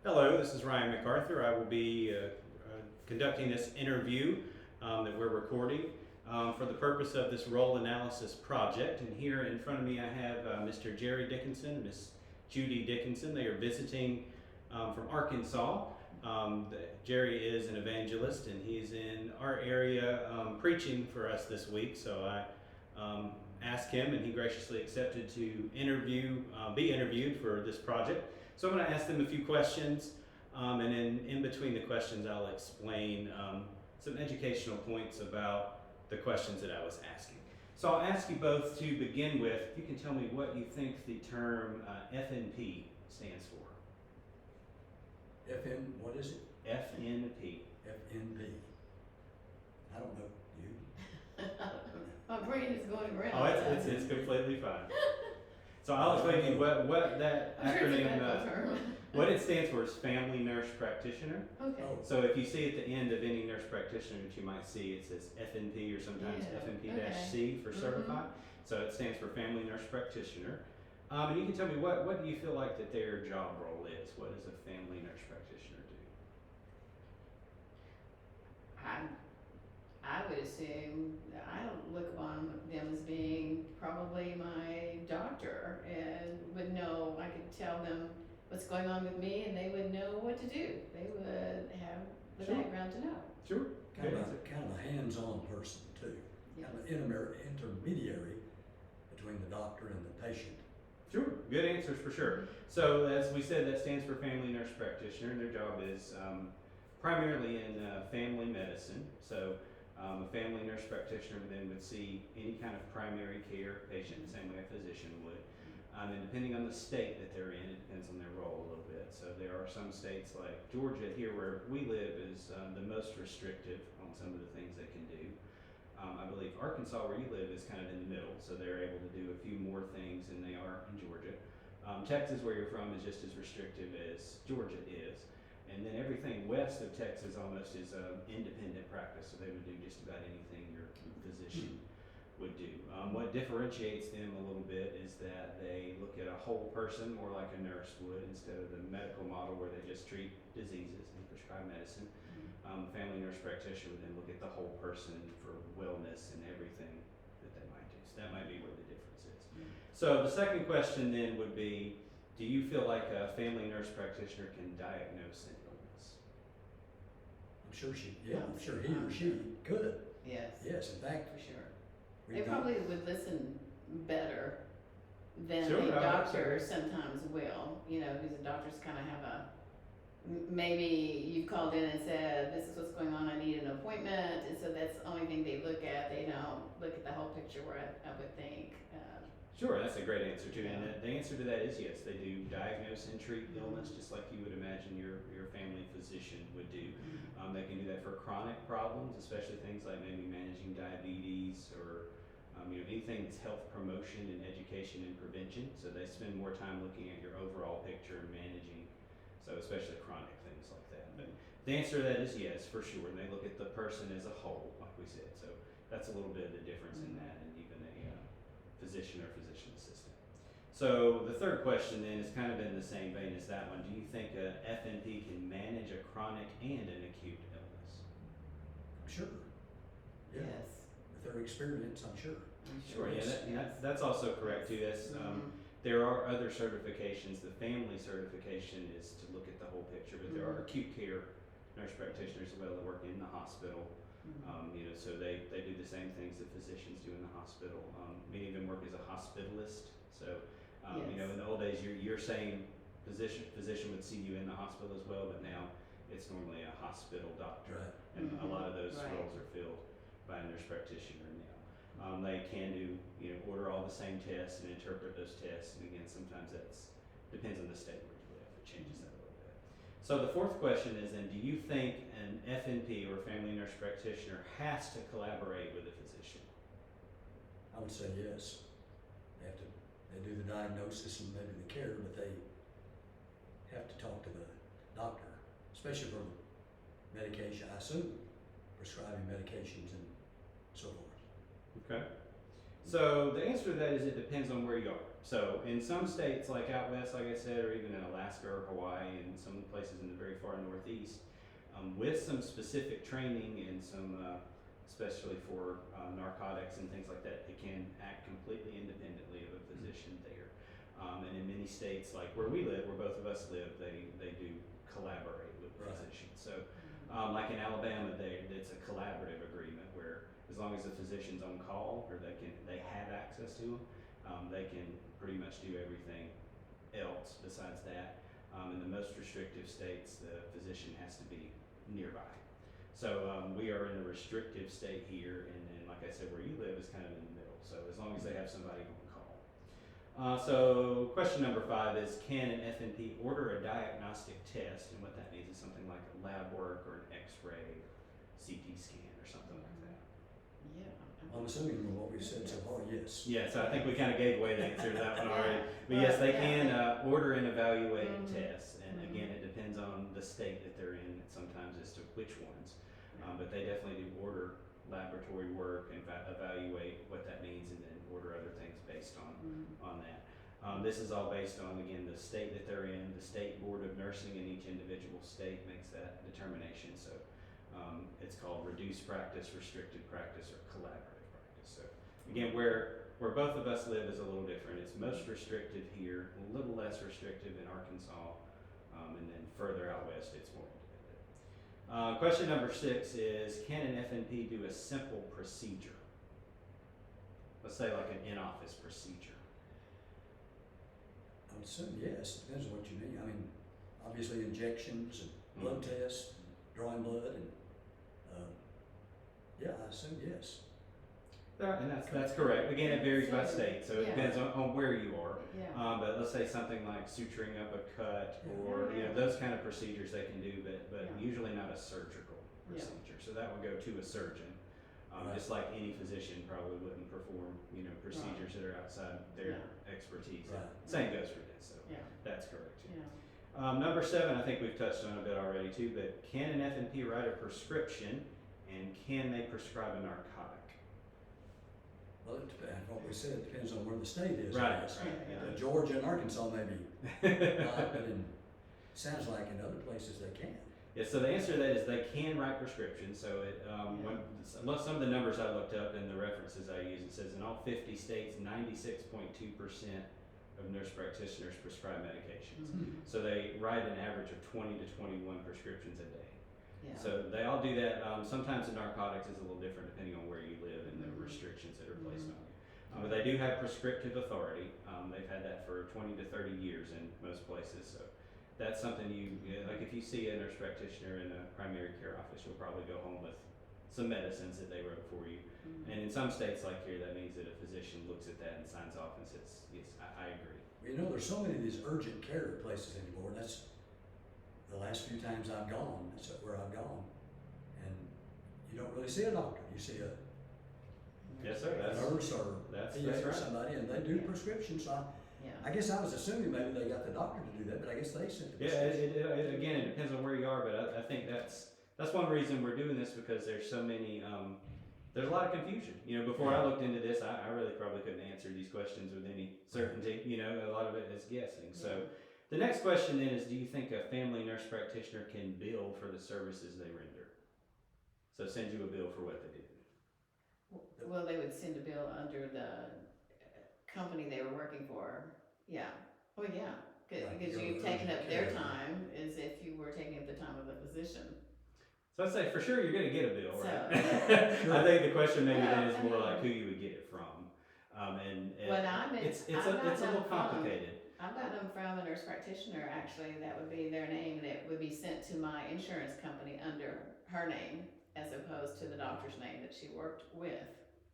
Hello, this is Ryan McArthur. I will be conducting this interview that we're recording for the purpose of this role analysis project. And here in front of me I have Mr. Jerry Dickinson, Miss Judy Dickinson. They are visiting from Arkansas. Jerry is an evangelist and he's in our area preaching for us this week. So I asked him and he graciously accepted to be interviewed for this project. So I'm going to ask them a few questions, and then in between the questions I'll explain some educational points about the questions that I was asking. So I'll ask you both to begin with, if you can tell me what you think the term FNP stands for. What is it? FNP. FNP. I don't know. You? My brain is going around. Oh, it's completely fine. So I'll explain to you what that acronym, what it stands for is Family Nurse Practitioner. Okay. Oh. So if you see at the end of any nurse practitioner that you might see, it says FNP or sometimes FNP-C for certified. So it stands for Family Nurse Practitioner. And you can tell me what do you feel like that their job role is? What does a family nurse practitioner do? I would assume that I don't look upon them as being probably my doctor and would know, I could tell them what's going on with me and they would know what to do. They would have the Sure. background to know. Sure. Kind of a hands-on person too. Yes. Kind of an intermediary between the doctor and the patient. Sure, good answers for sure. So as we said, that stands for Family Nurse Practitioner, and their job is primarily in family medicine. So a family nurse practitioner then would see any kind of primary care patient the same way a physician would. And depending on the state that they're in, it depends on their role a little bit. So there are some states like Georgia here where we live is the most restrictive on some of the things they can do. I believe Arkansas, where you live, is kind of in the middle, so they're able to do a few more things than they are in Georgia. Texas, where you're from, is just as restrictive as Georgia is. And then everything west of Texas almost is independent practice, so they would do just about anything your physician would do. What differentiates them a little bit is that they look at a whole person more like a nurse would instead of the medical model where they just treat diseases and prescribe medicine. Family nurse practitioner would then look at the whole person for wellness and everything that they might do. So that might be where the difference is. So the second question then would be, do you feel like a family nurse practitioner can diagnose an illness? I'm sure I'm sure he or she could. Yes. Yes, in fact, For sure. we They don't- probably would listen better than Sure, a I would doctor say. sometimes will, because the doctors kind of have maybe you've called in and said, this is what's going on, I need an appointment, and so that's the only thing they look at. They don't look at the whole picture where I would think. Sure, that's a great answer too. And the answer to that is yes, they do diagnose and treat illness just like you would imagine your family physician would do. They can do that for chronic problems, especially things like maybe managing diabetes or anything that's health promotion and education and prevention. So they spend more time looking at your overall picture and managing, so especially chronic things like that. But the answer to that is yes, for sure. And they look at the person as a whole, like we said. So that's a little bit of the difference in that and even a physician or physician assistant. So the third question then is kind of in the same vein as that one. Do you think a FNP can manage a chronic and an acute illness? Sure. Yeah. Yes. With their experience, I'm sure. Sure, yeah, Yes. that's also correct too. That's, there are other certifications. The family certification is to look at the whole picture, but there are acute care nurse practitioners as well that work in the hospital. So they do the same things that physicians do in the hospital. Many of them work as a hospitalist. So, in the old days, you're saying physician would see you in the hospital as well, but now it's normally a hospital doctor. Right. And a lot of those Right. roles are filled by a nurse practitioner now. They can do, order all the same tests and interpret those tests. And again, sometimes that's depends on the state where you live. It changes that a little bit. So the fourth question is then, do you think an FNP or family nurse practitioner has to collaborate with a physician? I would say yes. They do the diagnosis and maybe the care, but they have to talk to the doctor, especially for medication, I assume, prescribing medications and so forth. Okay. So the answer to that is it depends on where you are. So in some states, like out west, like I said, or even in Alaska or Hawaii, and some places in the very far northeast, with some specific training and some, especially for narcotics and things like that, it can act completely independently of a physician there. And in many states, like where we live, where both of us live, they do collaborate with Right. physicians. So, like in Alabama, it's a collaborative agreement where as long as the physician's on call or they have access to them, they can pretty much do everything else besides that. In the most restrictive states, the physician has to be nearby. So we are in a restrictive state here, and then, like I said, where you live is kind of in the middle. So as long as they have somebody on call. So question number 5 is, can an FNP order a diagnostic test? And what that means is something like a lab work or an X-ray, CT scan, or something like that. Yeah. I'm assuming from what we've said so far, yes. Yeah, so I think we kind of gave away the answer to that one already. But Well, yes, they yeah. can order and evaluate Mhm. tests. And Mhm. again, it depends on the state that they're in sometimes as to which ones. But they definitely do order laboratory work and evaluate what that means, and then order other things based on that. This is all based on, again, the state that they're in. The state board of nursing in each individual state makes that determination. So it's called reduced practice, restricted practice, or collaborative practice. So again, where both of us live is a little different. It's most restrictive here, a little less restrictive in Arkansas, and then further out west it's more independent. Question number 6 is, can an FNP do a simple procedure? Let's say like an in-office procedure. I would assume yes, depends on what you mean. I mean, obviously injections and blood tests, drawing blood, and, yeah, I assume yes. And that's correct. Again, it varies by state, so it Yeah. depends on where you are. Yeah. But let's say something like suturing up a cut, or Yeah. those kind of procedures they can do, but Yeah. usually not a surgical Yeah. procedure. So that would go to a surgeon, Right. just like any physician probably wouldn't perform, procedures that are outside their expertise. Right. Same goes for this. So Yeah. that's correct. Yeah. Number 7, I think we've touched on a bit already too, but can an FNP write a prescription, and can they prescribe a narcotic? Well, it depends, what we said, it depends on where the state is. I Right, guess. right, yeah. Georgia and Arkansas maybe, not, but sounds like in other places they can. Yeah, so the answer to that is they can write prescriptions. So when some of the numbers I looked up and the references I use, it says in all 50 states, 96.2% of nurse practitioners prescribe medications. So they write an average of 20 to 21 prescriptions a day. Yeah. So they all do that. Sometimes the narcotics is a little different depending on where you live and the restrictions that are placed on you. But they do have prescriptive authority. They've had that for 20 to 30 years in most places. So that's something like if you see a nurse practitioner in a primary care office, you'll probably go home with some medicines that they wrote for you. And in some states like here, that means that a physician looks at that and signs off and says, yes, I agree. Well, there's so many of these urgent care places anymore. That's the last few times I've gone, that's where I've gone. And you don't really see a doctor. You see a Yes, sir. nurse or That's PA or right. somebody, and they do Yeah. prescriptions. So Yeah. I guess I was assuming maybe they got the doctor to do that, but I guess they sent the Yeah, prescription. again, it depends on where you are, but I think that's one reason we're doing this, because there's so many, there's a lot of confusion. Before I looked into this, I really probably couldn't answer these questions with any certainty. A lot of it is guessing. So the next question then is, do you think a family nurse practitioner can bill for the services they render? So send you a bill for what they do. Well, they would send a bill under the company they were working for. Yeah. Oh, yeah. Right, Because go you've to taken urgent up their care. time as if you were taking up the time of the physician. So I'd say for sure you're going to get a bill, right? So- I think the question maybe Well, then is I more mean- like who you would get it from. And When I'm in, it's I've a got little them complicated. I've got them from a nurse practitioner, actually, that would be their name, and it would be sent to my insurance company under her name, as opposed to the doctor's name that she worked with.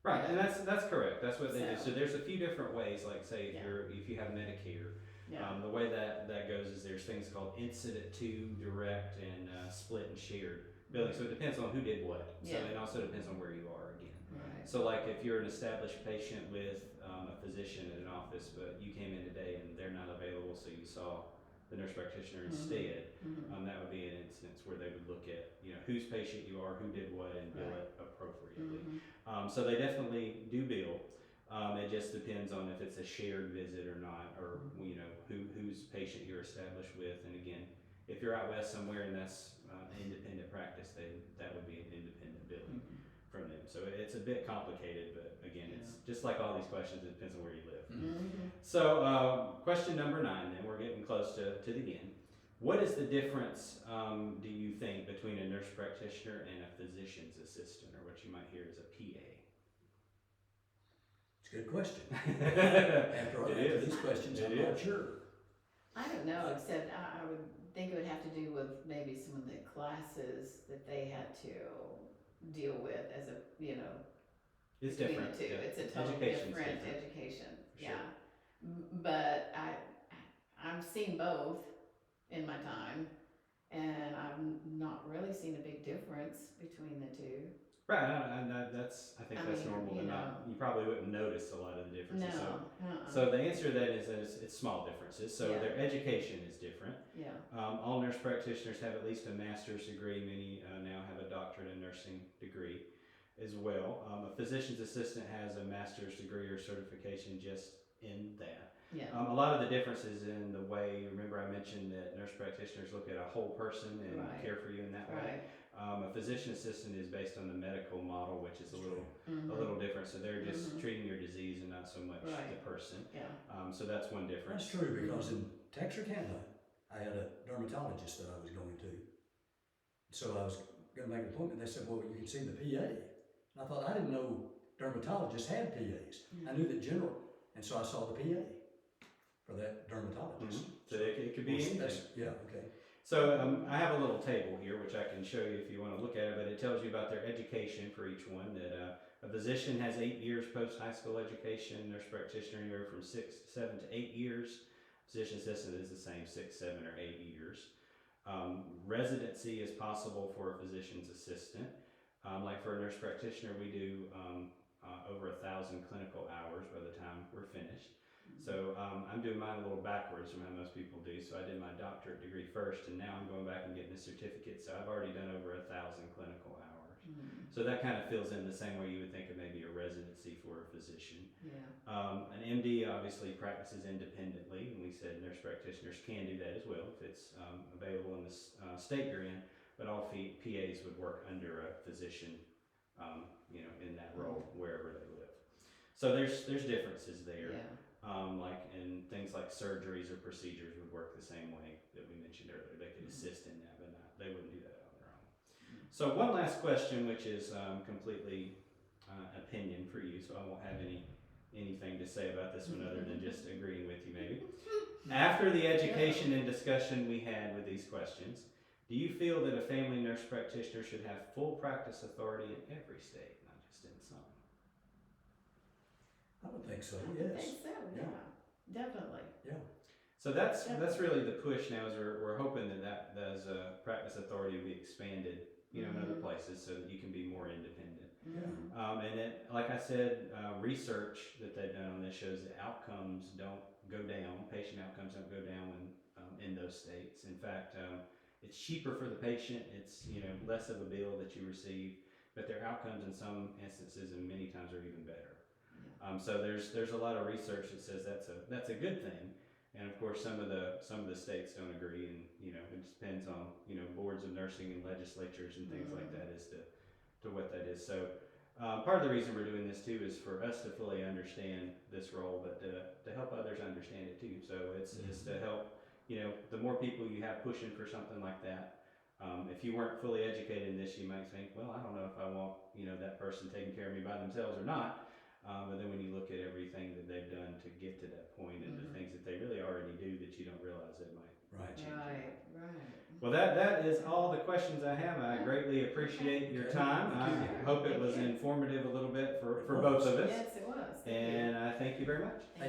Right, and that's correct. That's what they do. So- So there's a few different ways. Like say Yeah. if you have Medicare, Yeah. the way that goes is there's things called incident to, direct, and split and shared billing. So it depends on who did what. So Yeah. it also depends on where you are again. Right. So like if you're an established patient with a physician in an office, but you came in today and they're not available, so you saw the nurse practitioner instead, that would be an instance where they would look at whose patient you are, who did what, and bill Right. it appropriately. So they definitely do bill. It just depends on if it's a shared visit or not, or you know whose patient you're established with. And again, if you're out west somewhere and that's independent practice, that would be an independent billing from them. So it's a bit complicated, but again, it's just like all these questions. It depends on where you live. So question number 9. Then we're getting close to the end. What is the difference, do you think, between a nurse practitioner and a physician's assistant, or what you might hear as a PA? It's a good question. After these questions, I'm not sure. I don't know, except I would think it would have to do with maybe some of the classes that they had to deal with as a, you know, It's between different. the two. Yeah. It's a total Education's different different. education. Sure. Yeah. But I've seen both in my time, and I've not really seen a big difference between the two. Right, that's I think I that's mean, normal. you To not, know. you probably wouldn't notice a lot of the differences. No. So the answer to that is that it's small differences. So Yeah. their education is different. Yeah. All nurse practitioners have at least a master's degree. Many now have a doctorate in nursing degree as well. A physician's assistant has a master's degree or certification just in that. Yeah. A lot of the differences in the way, remember I mentioned that nurse practitioners look at a whole person and Right. care for you in that way. Right. A physician assistant is based on the medical model, which is a little different. So they're just treating your disease and not so much Right. the person. Yeah. So that's one difference. That's true, because in Texarkana, I had a dermatologist that I was going to. So I was going to make an appointment. They said, well, you can see the PA. And I thought, I didn't know dermatologists had PAs. I knew that general, and so I saw the PA for that dermatologist. So it could be anything. Yeah, okay. So I have a little table here, which I can show you if you want to look at it, but it tells you about their education for each one. That a physician has 8 years post-high school education, nurse practitioner anywhere from 7 to 8 years. Physician assistant is the same, 6, 7, or 8 years. Residency is possible for a physician's assistant. Like for a nurse practitioner, we do over 1,000 clinical hours by the time we're finished. So I'm doing mine a little backwards from how most people do. So I did my doctorate degree first, and now I'm going back and getting a certificate. So I've already done over 1,000 clinical hours. So that kind of fills in the same way you would think of maybe a residency for a physician. Yeah. An MD obviously practices independently, and we said nurse practitioners can do that as well if it's available in the state you're in. But all PAs would work under a physician, in that role wherever they live. So there's differences there. Yeah. Like in things like surgeries or procedures would work the same way that we mentioned earlier. They could assist in that, but they wouldn't do that on their own. So one last question, which is completely opinion for you, so I won't have anything to say about this one other than just agreeing with you maybe. After the education and discussion we had with these questions, do you feel that a family nurse practitioner should have full practice authority in every state, not just in some? I would think so, I yes. think so, yeah. Definitely. Yeah. So that's really the push now. Is we're hoping that those practice authority will be expanded, in other places, so that you can be more independent. Yeah. And it, like I said, research that they've done on this shows that outcomes don't go down. Patient outcomes don't go down in those states. In fact, it's cheaper for the patient. It's less of a bill that you receive, but their outcomes in some instances and many times are even better. So there's a lot of research that says that's a good thing, and of course some of the states don't agree, and it depends on boards of nursing and legislatures and things like that as to what that is. So part of the reason we're doing this too is for us to fully understand this role, but to help others understand it too. So it's to help the more people you have pushing for something like that. If you weren't fully educated in this, you might think, well, I don't know if I want that person taking care of me by themselves or not. But then when you look at everything that they've done to get to that point and the things that they really already do that you don't realize it might change. Right. Well, that is all the questions I have. I greatly appreciate your time. I hope it was informative a little bit for both of us. Yes, it was. Thank you. And I thank you very much.